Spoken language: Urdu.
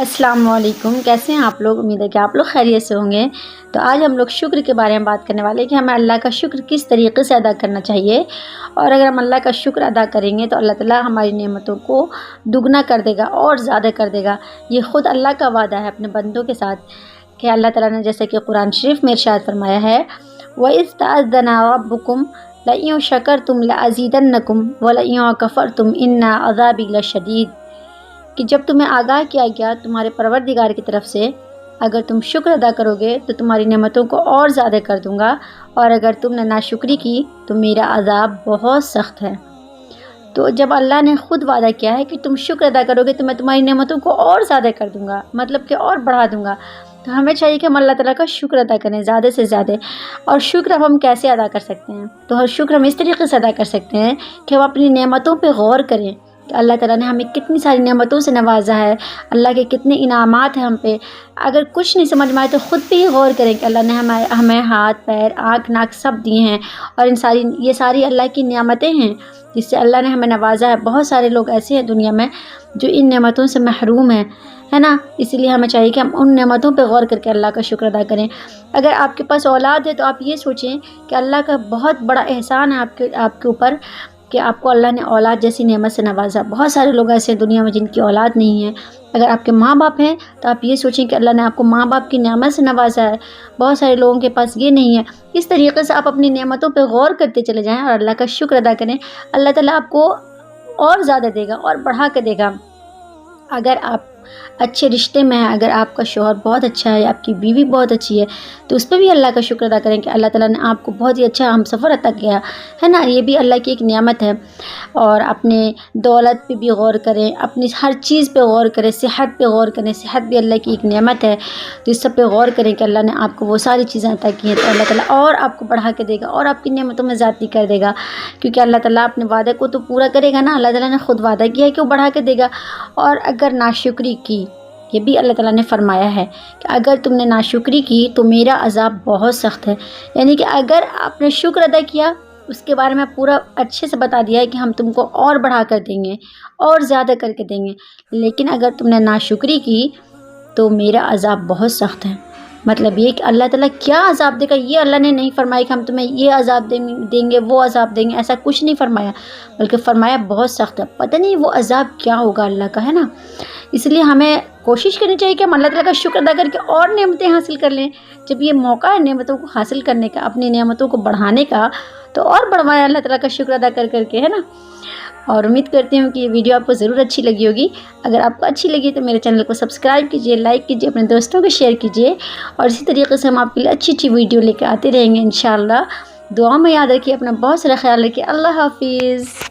السلام علیکم، کیسے ہیں آپ لوگ؟ امید ہے کہ آپ لوگ خیریت سے ہوں گے۔ تو آج ہم لوگ شکر کے بارے میں بات کرنے والے ہیں کہ ہمیں اللہ کا شکر کس طریقے سے ادا کرنا چاہیے، اور اگر ہم اللہ کا شکر ادا کریں گے تو اللہ تعالیٰ ہماری نعمتوں کو دگنا کر دے گا اور زیادہ کر دے گا۔ یہ خود اللہ کا وعدہ ہے اپنے بندوں کے ساتھ کہ اللہ تعالیٰ نے جیسے کہ قرآن شریف میں ارشاد فرمایا ہے، وَإِذْ تَأَذَّنَ رَبُّكُمْ لَئِن شَكَرْتُمْ لَأَزِيدَنَّكُمْ وَلَئِن كَفَرْتُمْ إِنَّ عَذَابِي لَشَدِيدٌ، کہ جب تمہیں آگاہ کیا گیا تمہارے پروردگار کی طرف سے، اگر تم شکر ادا کرو گے تو تمہاری نعمتوں کو اور زیادہ کر دوں گا، اور اگر تم نے ناشکری کی تو میرا عذاب بہت سخت ہے۔ تو جب اللہ نے خود وعدہ کیا ہے کہ تم شکر ادا کرو گے تو میں تمہاری نعمتوں کو اور زیادہ کر دوں گا، مطلب کہ اور بڑھا دوں گا، تو ہمیں چاہیے کہ ہم اللہ تعالیٰ کا شکر ادا کریں زیادہ سے زیادہ۔ اور شکر ہم کیسے ادا کر سکتے ہیں؟ تو ہر شکر ہم اس طریقے سے ادا کر سکتے ہیں کہ ہم اپنی نعمتوں پہ غور کریں کہ اللہ تعالیٰ نے ہمیں کتنی ساری نعمتوں سے نوازا ہے، اللہ کے کتنے انعامات ہیں ہم پہ۔ اگر کچھ نہیں سمجھ میں آئے تو خود پہ ہی غور کریں کہ اللہ نے ہمیں ہاتھ پیر آنکھ ناک سب دیے ہیں، اور یہ ساری اللہ کی نعمتیں ہیں جس سے اللہ نے ہمیں نوازا ہے۔ بہت سارے لوگ ایسے ہیں دنیا میں جو ان نعمتوں سے محروم ہیں، ہے نا؟ اسی لیے ہمیں چاہیے کہ ہم ان نعمتوں پہ غور کر کے اللہ کا شکر ادا کریں۔ اگر آپ کے پاس اولاد ہے تو آپ یہ سوچیں کہ اللہ کا بہت بڑا احسان ہے آپ کے اوپر کہ آپ کو اللہ نے اولاد جیسی نعمت سے نوازا۔ بہت سارے لوگ ایسے ہیں دنیا میں جن کی اولاد نہیں ہے۔ اگر آپ کے ماں باپ ہیں تو آپ یہ سوچیں کہ اللہ نے آپ کو ماں باپ کی نعمت سے نوازا ہے۔ بہت سارے لوگوں کے پاس یہ نہیں ہے۔ اس طریقے سے آپ اپنی نعمتوں پہ غور کرتے چلے جائیں اور اللہ کا شکر ادا کریں، اللہ تعالیٰ آپ کو اور زیادہ دے گا اور بڑھا کے دے گا۔ اگر آپ اچھے رشتے میں ہیں، اگر آپ کا شوہر بہت اچھا ہے، آپ کی بیوی بہت اچھی ہے، تو اس پہ بھی اللہ کا شکر ادا کریں کہ اللہ تعالیٰ نے آپ کو بہت ہی اچھا ہم سفر عطا کیا ہے نا، یہ بھی اللہ کی ایک نعمت ہے۔ اور اپنے دولت پہ بھی غور کریں، اپنی ہر چیز پہ غور کریں، صحت پہ غور کریں، صحت بھی اللہ کی ایک نعمت ہے، تو اس سب پہ غور کریں کہ اللہ نے آپ کو وہ ساری چیزیں عطا کی ہیں، تو اللہ تعالیٰ اور آپ کو بڑھا کے دے گا اور آپ کی نعمتوں میں زیادتی کر دے گا، کیونکہ اللہ تعالیٰ اپنے وعدے کو تو پورا کرے گا نا۔ اللہ تعالیٰ نے خود وعدہ کیا ہے کہ وہ بڑھا کے دے گا۔ اور اگر ناشکری کی، یہ بھی اللہ تعالیٰ نے فرمایا ہے کہ اگر تم نے ناشکری کی تو میرا عذاب بہت سخت ہے، یعنی کہ اگر آپ نے شکر ادا کیا اس کے بارے میں پورا اچھے سے بتا دیا ہے کہ ہم تم کو اور بڑھا کر دیں گے اور زیادہ کر کے دیں گے، لیکن اگر تم نے ناشکری کی تو میرا عذاب بہت سخت ہے۔ مطلب یہ کہ اللہ تعالیٰ کیا عذاب دے گا یہ اللہ نے نہیں فرمایا کہ ہم تمہیں یہ عذاب دیں گے وہ عذاب دیں گے، ایسا کچھ نہیں فرمایا، بلکہ فرمایا بہت سخت ہے۔ پتہ نہیں وہ عذاب کیا ہوگا اللہ کا، ہے نا؟ اس لیے ہمیں کوشش کرنی چاہیے کہ ہم اللہ تعالیٰ کا شکر ادا کر کے اور نعمتیں حاصل کر لیں۔ جب یہ موقع ہے نعمتوں کو حاصل کرنے کا، اپنی نعمتوں کو بڑھانے کا، تو اور بڑھوائیں اللہ تعالیٰ کا شکر ادا کر کے، ہے نا؟ اور امید کرتی ہوں کہ یہ ویڈیو آپ کو ضرور اچھی لگی ہوگی۔ اگر آپ کو اچھی لگی تو میرے چینل کو سبسکرائب کیجیے، لائک کیجیے، اپنے دوستوں کو شیئر کیجیے، اور اسی طریقے سے ہم آپ کے لیے اچھی اچھی ویڈیو لے کے آتے رہیں گے انشاءاللہ۔ دعا میں یاد رکھیے، اپنا بہت سارا خیال رکھیے۔ اللہ حافظ۔